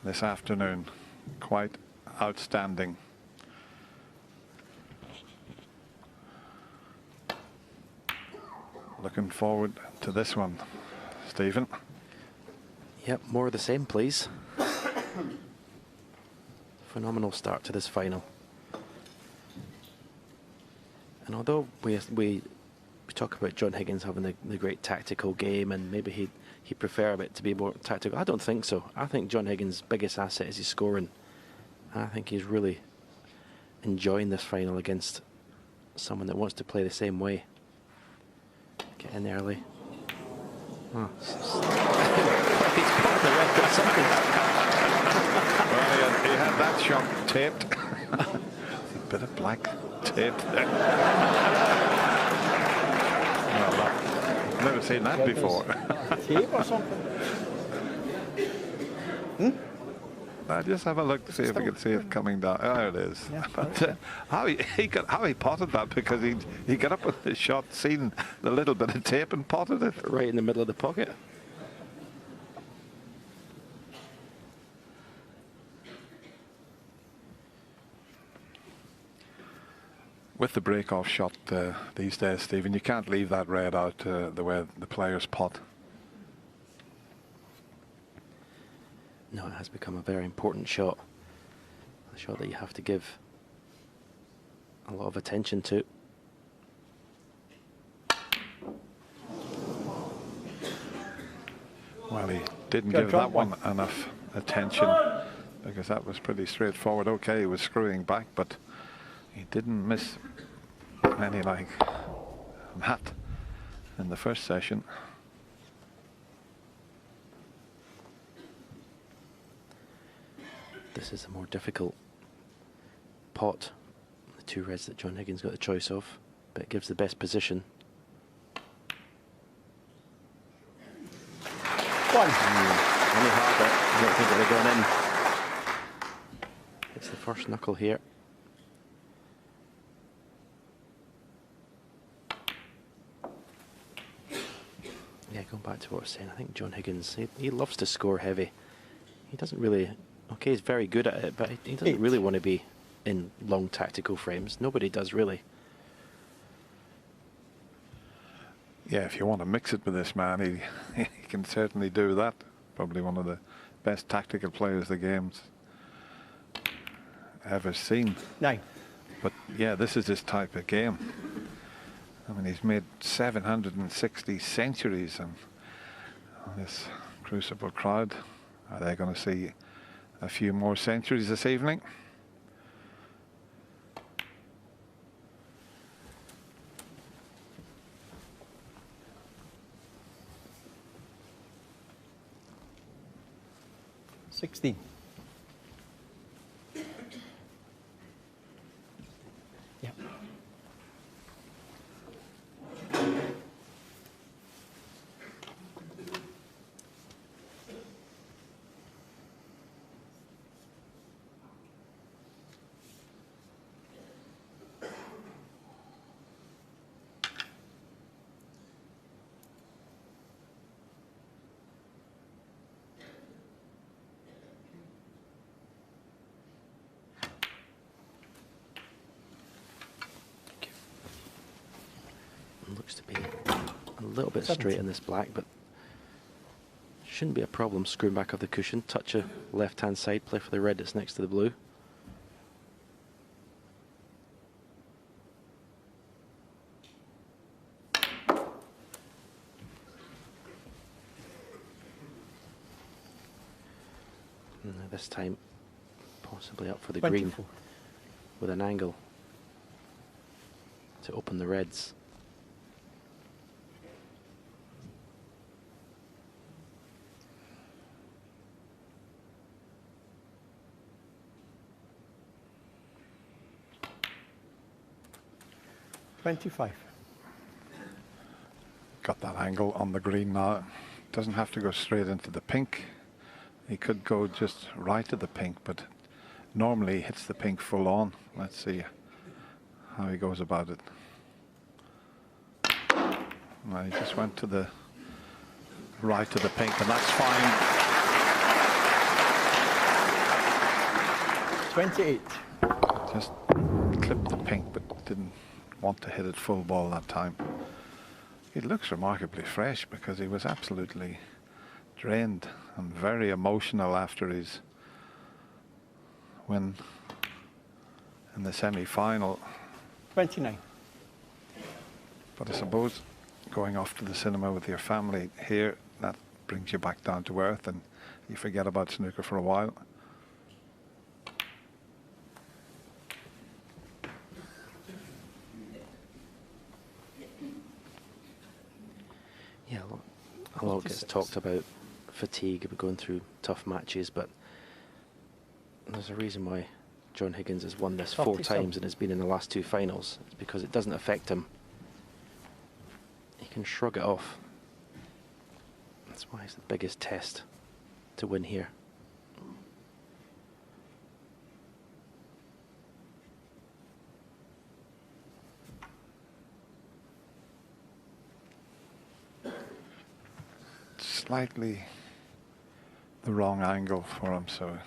this afternoon. Quite outstanding. Looking forward to this one, Stephen. Yep, more of the same, please. Phenomenal start to this final. And although we talk about John Higgins having the great tactical game, and maybe he'd prefer it to be more tactical, I don't think so. I think John Higgins' biggest asset is his scoring. I think he's really enjoying this final against someone that wants to play the same way. Get in early. Oh, he's caught the record something. Well, he had that shot taped. A bit of black tape there. Well, I've never seen that before. Tape or something? Just have a look to see if we can see it coming down. Oh, there it is. Yeah, but how he potted that, because he got up with the shot, seen the little bit of tape and potted it right in the middle of the pocket. With the break-off shot these days, Stephen, you can't leave that red out the way the players pot. No, it has become a very important shot. A shot that you have to give a lot of attention to. Well, he didn't give that one enough attention, because that was pretty straightforward. Okay, he was screwing back, but he didn't miss any like that in the first session. This is a more difficult pot. The two reds that John Higgins got the choice of, but it gives the best position. One. Any harder, I don't think it would have gone in. It's the first knuckle here. Yeah, going back to what I was saying, I think John Higgins, he loves to score heavy. He doesn't really... Okay, he's very good at it, but he doesn't really want to be in long tactical frames. Nobody does, really. Yeah, if you want to mix it with this man, he can certainly do that. Probably one of the best tactical players the game's ever seen. 9. But yeah, this is his type of game. I mean, he's made 760 centuries, and this Crucible crowd, are they going to see a few more centuries this evening? $16. Yeah. Looks to be a little bit straight in this black, but shouldn't be a problem. Screwing back of the cushion, touch a left-hand side, play for the red that's next to the blue. And this time, possibly up for the 24. green with an angle to open the reds. $25. Got that angle on the green now. Doesn't have to go straight into the pink. He could go just right to the pink, but normally he hits the pink full on. Let's see how he goes about it. Well, he just went to the right to the pink, and that's fine. 28. Just clipped the pink, but didn't want to hit it full ball that time. He looks remarkably fresh because he was absolutely drained and very emotional after his win in the semi-final. 29. But I suppose going off to the cinema with your family here, that brings you back down to earth and you forget about snooker for a while. Yeah, a lot gets talked about fatigue, about going through tough matches, but there's a reason why John Higgins has won this 4 times and has been in the last 2 finals. It's because it doesn't affect him. He can shrug it off. That's why it's the biggest test to win here. Slightly the wrong angle for him, so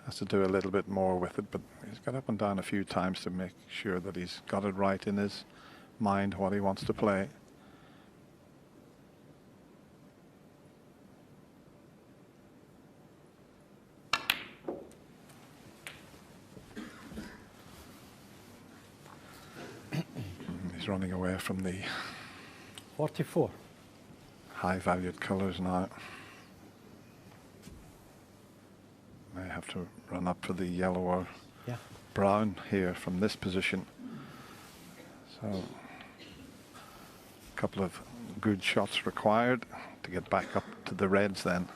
has to do a little bit more with it, but he's got up and down a few times to make sure that he's got it right in his mind what he wants to play. He's running away from the 44. high valued colours now. May have to run up for the yellow or brown here from this position. So a couple of good shots required to get back up to the reds then.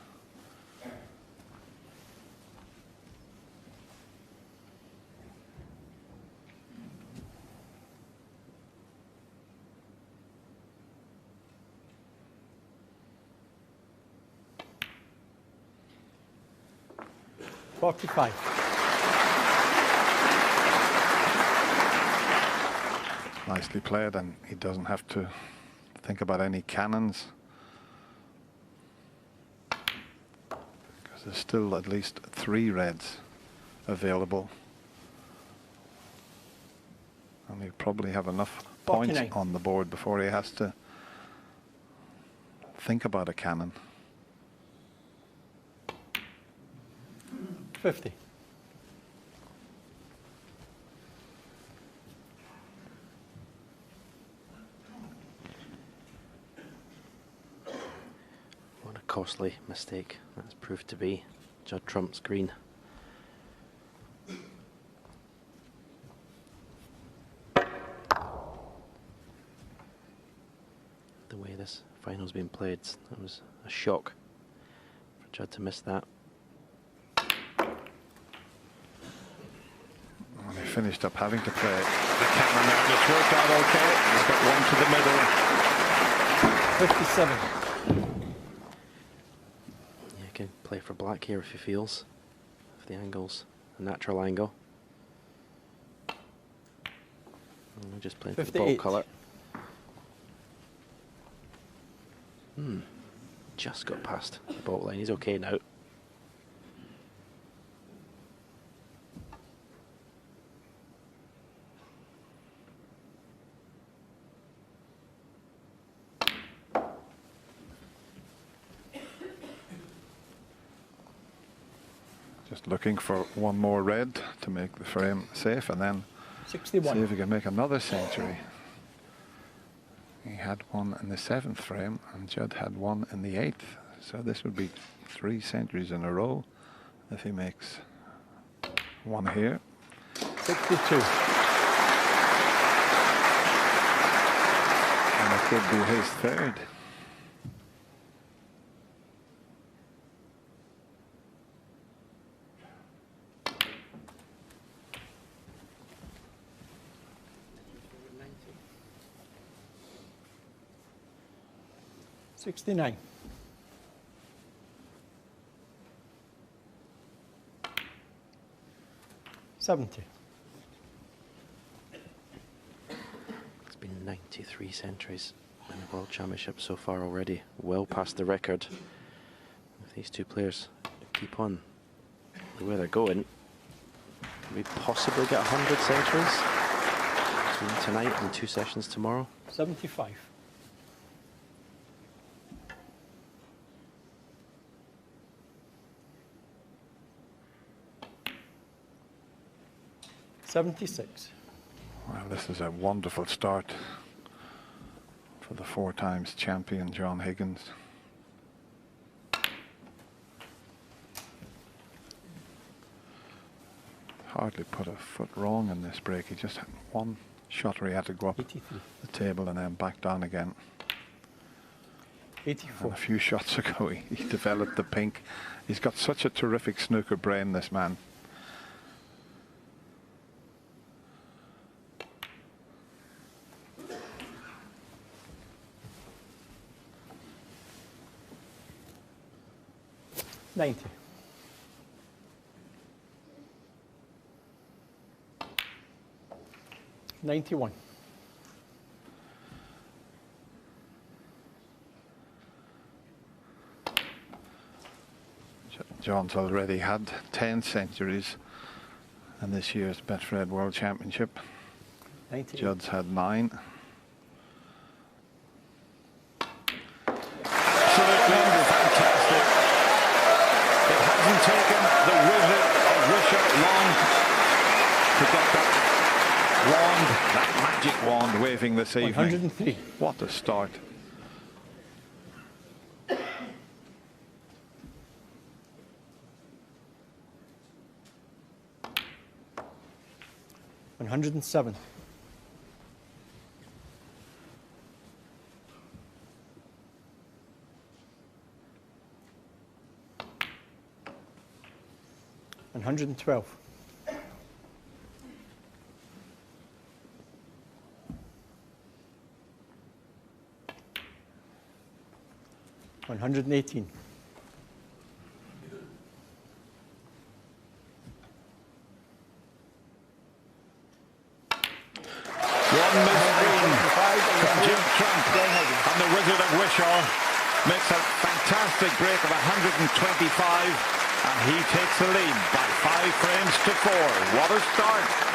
Nicely played, and he doesn't have to think about any cannons because there's still at least 3 reds available, and he'll probably have enough points on the board before he has to think about a cannon. 50. What a costly mistake that's proved to be. Judd Trump's green. The way this final's been played, that was a shock for Judd to miss that. And he finished up having to play the cannon there, and it's worked out okay. He's got one to the middle. 57. Yeah, he can play for black here if he feels. If the angle's a natural angle. And we're just playing for the ball colour. Just got past the ball line. He's okay now. Just looking for one more red to make the frame safe, and then 61. see if he can make another century. He had one in the 7th frame, and Judd had one in the 8th. So this would be 3 centuries in a row if he makes one here. 62. And it could be his 3rd. $69. $70. It's been 93 centuries in the World Championship so far already, well past the record. If these two players keep on the way they're going, we possibly get 100 centuries between tonight and 2 sessions tomorrow. 75. $76. Well, this is a wonderful start for the 4 times champion John Higgins. Hardly put a foot wrong in this break. He just had one shot where he had to go up 83. the table and then back down again. 84. And a few shots ago he developed the pink. He's got such a terrific snooker brain, this man. $90. $91. John's already had 10 centuries in this year's Betfred World Championship. 98. Judd's had 9. Absolutely fantastic. It hasn't taken the Wizard of Wisher long to get that wand, that magic wand waving this evening. 103. What a start. $107. $112. $118. One missed green from Judd Trump, and the Wizard of Wishaw makes a fantastic break of 125, and he takes the lead by 5 frames to 4. What a start!